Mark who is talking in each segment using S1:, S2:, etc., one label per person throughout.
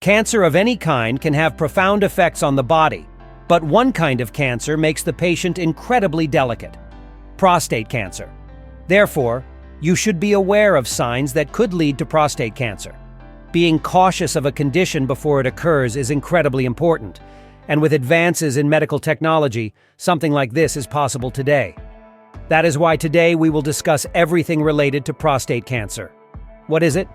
S1: Cancer of any kind can have profound effects on the body, but one kind of cancer makes the patient incredibly delicate: prostate cancer. Therefore, you should be aware of signs that could lead to prostate cancer. Being cautious of a condition before it occurs is incredibly important, and with advances in medical technology, something like this is possible today. That is why today we will discuss everything related to prostate cancer. What is it?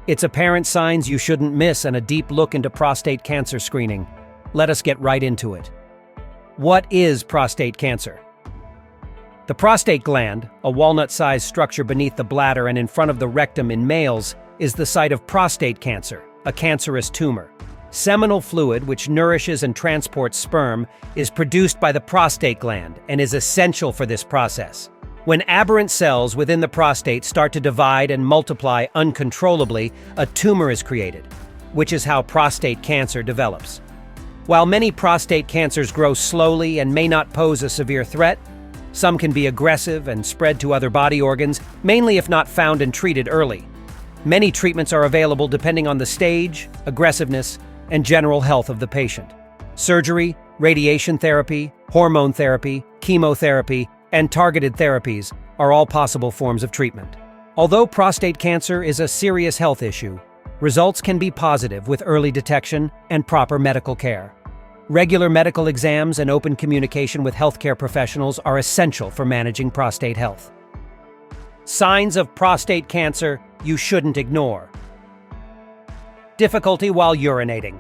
S1: Its apparent signs you shouldn't miss, and a deep look into prostate cancer screening. Let us get right into it. What is prostate cancer? The prostate gland, a walnut-sized structure beneath the bladder and in front of the rectum in males, is the site of prostate cancer, a cancerous tumor. Seminal fluid, which nourishes and transports sperm, is produced by the prostate gland and is essential for this process. When aberrant cells within the prostate start to divide and multiply uncontrollably, a tumor is created, which is how prostate cancer develops. While many prostate cancers grow slowly and may not pose a severe threat, some can be aggressive and spread to other body organs, mainly if not found and treated early. Many treatments are available depending on the stage, aggressiveness, and general health of the patient. Surgery, radiation therapy, hormone therapy, chemotherapy, and targeted therapies are all possible forms of treatment. Although prostate cancer is a serious health issue, results can be positive with early detection and proper medical care. Regular medical exams and open communication with healthcare professionals are essential for managing prostate health. Signs of prostate cancer you shouldn't ignore. Difficulty while urinating.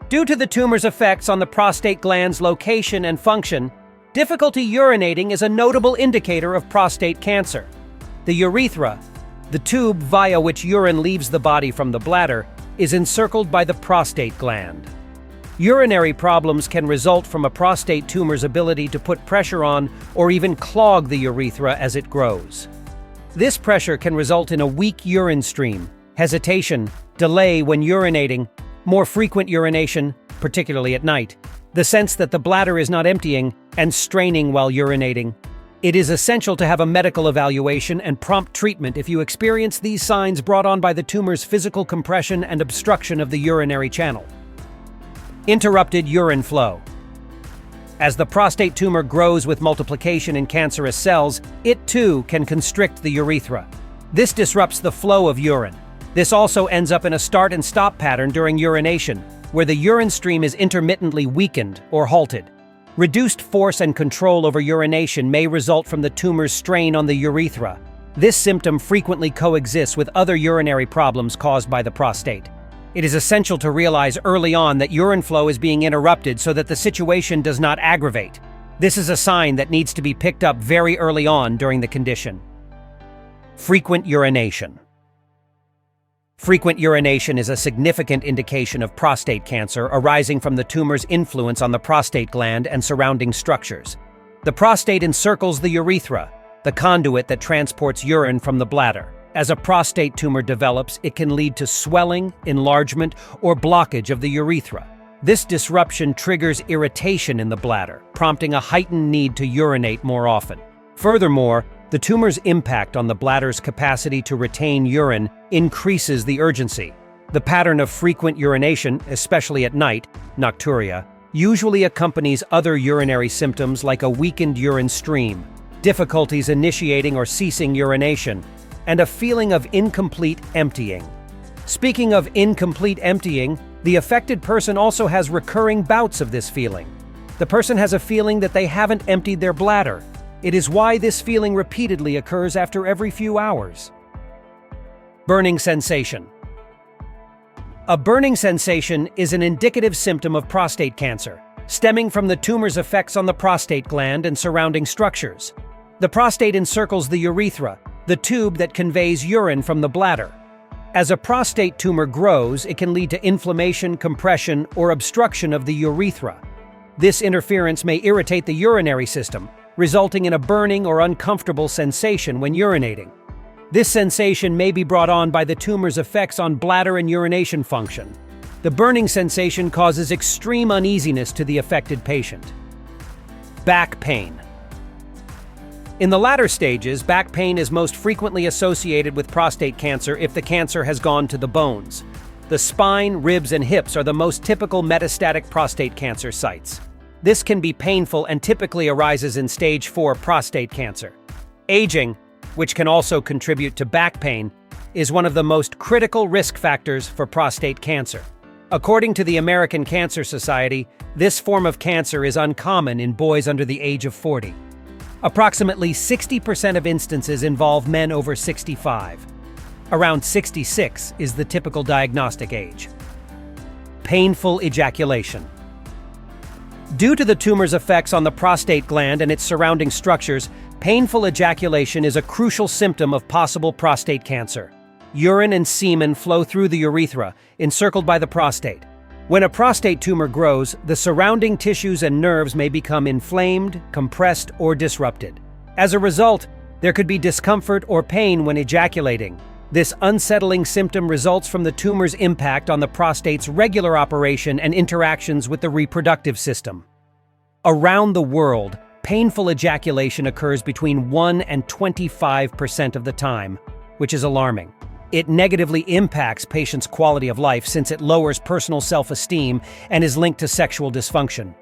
S1: Due to the tumor's effects on the prostate gland's location and function, difficulty urinating is a notable indicator of prostate cancer. The urethra, the tube via which urine leaves the body from the bladder, is encircled by the prostate gland. Urinary problems can result from a prostate tumor's ability to put pressure on or even clog the urethra as it grows. This pressure can result in a weak urine stream, hesitation, delay when urinating, more frequent urination, particularly at night, the sense that the bladder is not emptying, and straining while urinating. It is essential to have a medical evaluation and prompt treatment if you experience these signs brought on by the tumor's physical compression and obstruction of the urinary channel. Interrupted urine flow. As the prostate tumor grows with multiplication in cancerous cells, it too can constrict the urethra. This disrupts the flow of urine. This also ends up in a start and stop pattern during urination, where the urine stream is intermittently weakened or halted. Reduced force and control over urination may result from the tumor's strain on the urethra. This symptom frequently coexists with other urinary problems caused by the prostate. It is essential to realize early on that urine flow is being interrupted so that the situation does not aggravate. This is a sign that needs to be picked up very early on during the condition. Frequent urination. Frequent urination is a significant indication of prostate cancer arising from the tumor's influence on the prostate gland and surrounding structures. The prostate encircles the urethra, the conduit that transports urine from the bladder. As a prostate tumor develops, it can lead to swelling, enlargement, or blockage of the urethra. This disruption triggers irritation in the bladder, prompting a heightened need to urinate more often. Furthermore, the tumor's impact on the bladder's capacity to retain urine increases the urgency. The pattern of frequent urination, especially at night, nocturia, usually accompanies other urinary symptoms like a weakened urine stream, difficulties initiating or ceasing urination, and a feeling of incomplete emptying. Speaking of incomplete emptying, the affected person also has recurring bouts of this feeling. The person has a feeling that they haven't emptied their bladder. It is why this feeling repeatedly occurs after every few hours. Burning sensation. A burning sensation is an indicative symptom of prostate cancer, stemming from the tumor's effects on the prostate gland and surrounding structures. The prostate encircles the urethra, the tube that conveys urine from the bladder. As a prostate tumor grows, it can lead to inflammation, compression, or obstruction of the urethra. This interference may irritate the urinary system, resulting in a burning or uncomfortable sensation when urinating. This sensation may be brought on by the tumor's effects on bladder and urination function. The burning sensation causes extreme uneasiness to the affected patient. Back pain. In the latter stages, back pain is most frequently associated with prostate cancer if the cancer has gone to the bones. The spine, ribs, and hips are the most typical metastatic prostate cancer sites. This can be painful and typically arises in stage 4 prostate cancer. Aging, which can also contribute to back pain, is one of the most critical risk factors for prostate cancer. According to the American Cancer Society, this form of cancer is uncommon in boys under the age of 40. Approximately 60% of instances involve men over 65. Around 66 is the typical diagnostic age. Painful ejaculation. Due to the tumor's effects on the prostate gland and its surrounding structures, painful ejaculation is a crucial symptom of possible prostate cancer. Urine and semen flow through the urethra, encircled by the prostate. When a prostate tumor grows, the surrounding tissues and nerves may become inflamed, compressed, or disrupted. As a result, there could be discomfort or pain when ejaculating. This unsettling symptom results from the tumor's impact on the prostate's regular operation and interactions with the reproductive system. Around the world, painful ejaculation occurs between 1 and 25% of the time, which is alarming. It negatively impacts patients' quality of life since it lowers personal self-esteem and is linked to sexual dysfunction.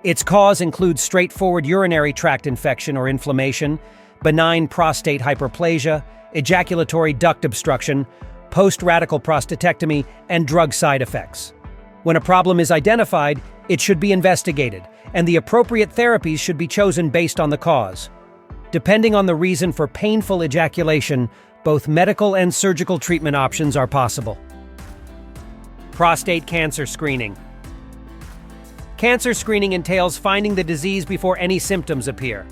S1: Its cause includes straightforward urinary tract infection or inflammation, benign prostate hyperplasia, ejaculatory duct obstruction, post-radical prostatectomy, and drug side effects. When a problem is identified, it should be investigated, and the appropriate therapies should be chosen based on the cause. Depending on the reason for painful ejaculation, both medical and surgical treatment options are possible. Prostate cancer screening. Cancer screening entails finding the disease before any symptoms appear.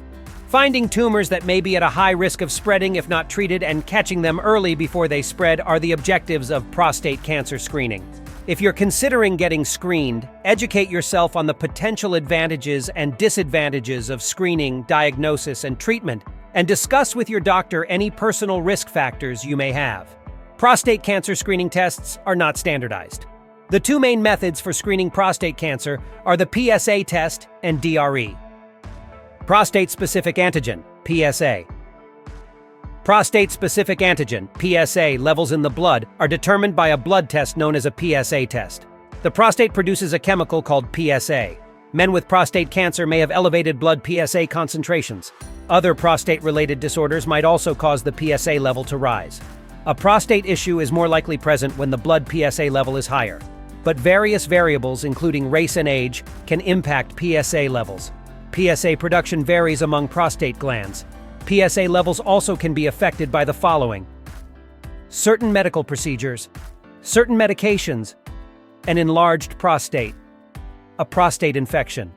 S1: Finding tumors that may be at a high risk of spreading if not treated and catching them early before they spread are the objectives of prostate cancer screening. If you're considering getting screened, educate yourself on the potential advantages and disadvantages of screening, diagnosis, and treatment, and discuss with your doctor any personal risk factors you may have. Prostate cancer screening tests are not standardized. The two main methods for screening prostate cancer are the PSA test and DRE. Prostate-specific antigen, PSA. Prostate-specific antigen, PSA, levels in the blood are determined by a blood test known as a PSA test. The prostate produces a chemical called PSA. Men with prostate cancer may have elevated blood PSA concentrations. Other prostate-related disorders might also cause the PSA level to rise. A prostate issue is more likely present when the blood PSA level is higher, but various variables, including race and age, can impact PSA levels. PSA production varies among prostate glands. PSA levels also can be affected by the following: certain medical procedures, certain medications, an enlarged prostate, a prostate infection.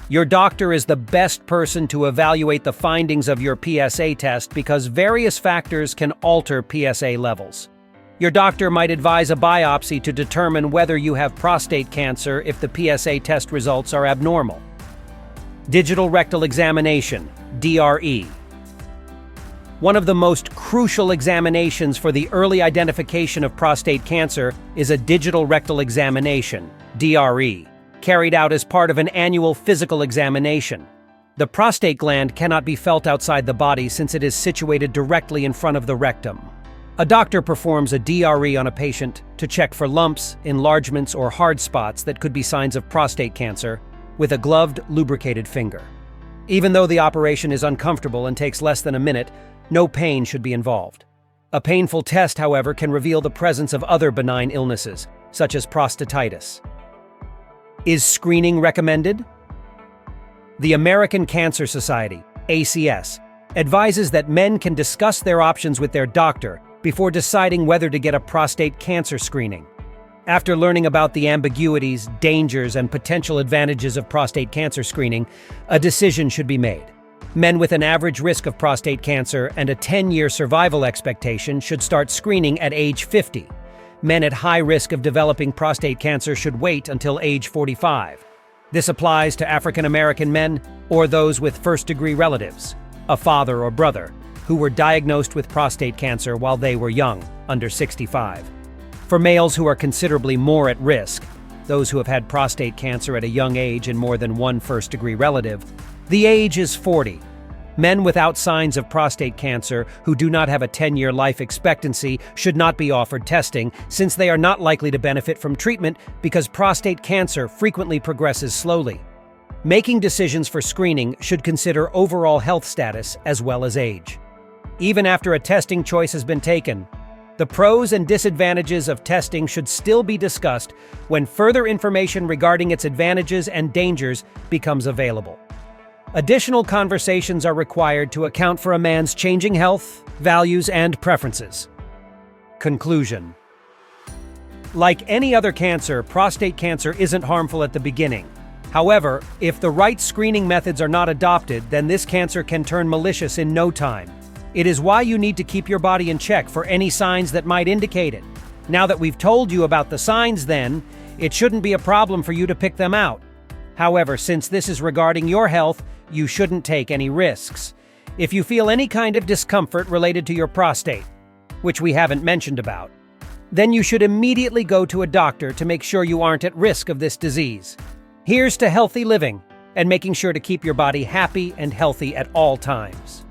S1: Your doctor is the best person to evaluate the findings of your PSA test because various factors can alter PSA levels. Your doctor might advise a biopsy to determine whether you have prostate cancer if the PSA test results are abnormal. Digital rectal examination, DRE. One of the most crucial examinations for the early identification of prostate cancer is a digital rectal examination, DRE, carried out as part of an annual physical examination. The prostate gland cannot be felt outside the body since it is situated directly in front of the rectum. A doctor performs a DRE on a patient to check for lumps, enlargements, or hard spots that could be signs of prostate cancer with a gloved, lubricated finger. Even though the operation is uncomfortable and takes less than a minute, no pain should be involved. A painful test, however, can reveal the presence of other benign illnesses, such as prostatitis. Is screening recommended? The American Cancer Society, ACS, advises that men can discuss their options with their doctor before deciding whether to get a prostate cancer screening. After learning about the ambiguities, dangers, and potential advantages of prostate cancer screening, a decision should be made. Men with an average risk of prostate cancer and a 10-year survival expectation should start screening at age 50. Men at high risk of developing prostate cancer should wait until age 45. This applies to African American men or those with first-degree relatives, a father or brother, who were diagnosed with prostate cancer while they were young, under 65. For males who are considerably more at risk, those who have had prostate cancer at a young age and more than one first-degree relative, the age is 40. Men without signs of prostate cancer who do not have a 10-year life expectancy should not be offered testing, since they are not likely to benefit from treatment because prostate cancer frequently progresses slowly. Making decisions for screening should consider overall health status as well as age. Even after a testing choice has been taken, the pros and disadvantages of testing should still be discussed when further information regarding its advantages and dangers becomes available. Additional conversations are required to account for a man's changing health, values, and preferences. Conclusion. Like any other cancer, prostate cancer isn't harmful at the beginning. However, if the right screening methods are not adopted, then this cancer can turn malicious in no time. It is why you need to keep your body in check for any signs that might indicate it. Now that we've told you about the signs, then, it shouldn't be a problem for you to pick them out. However, since this is regarding your health, you shouldn't take any risks. If you feel any kind of discomfort related to your prostate, which we haven't mentioned about, then you should immediately go to a doctor to make sure you aren't at risk of this disease. Here's to healthy living and making sure to keep your body happy and healthy at all times.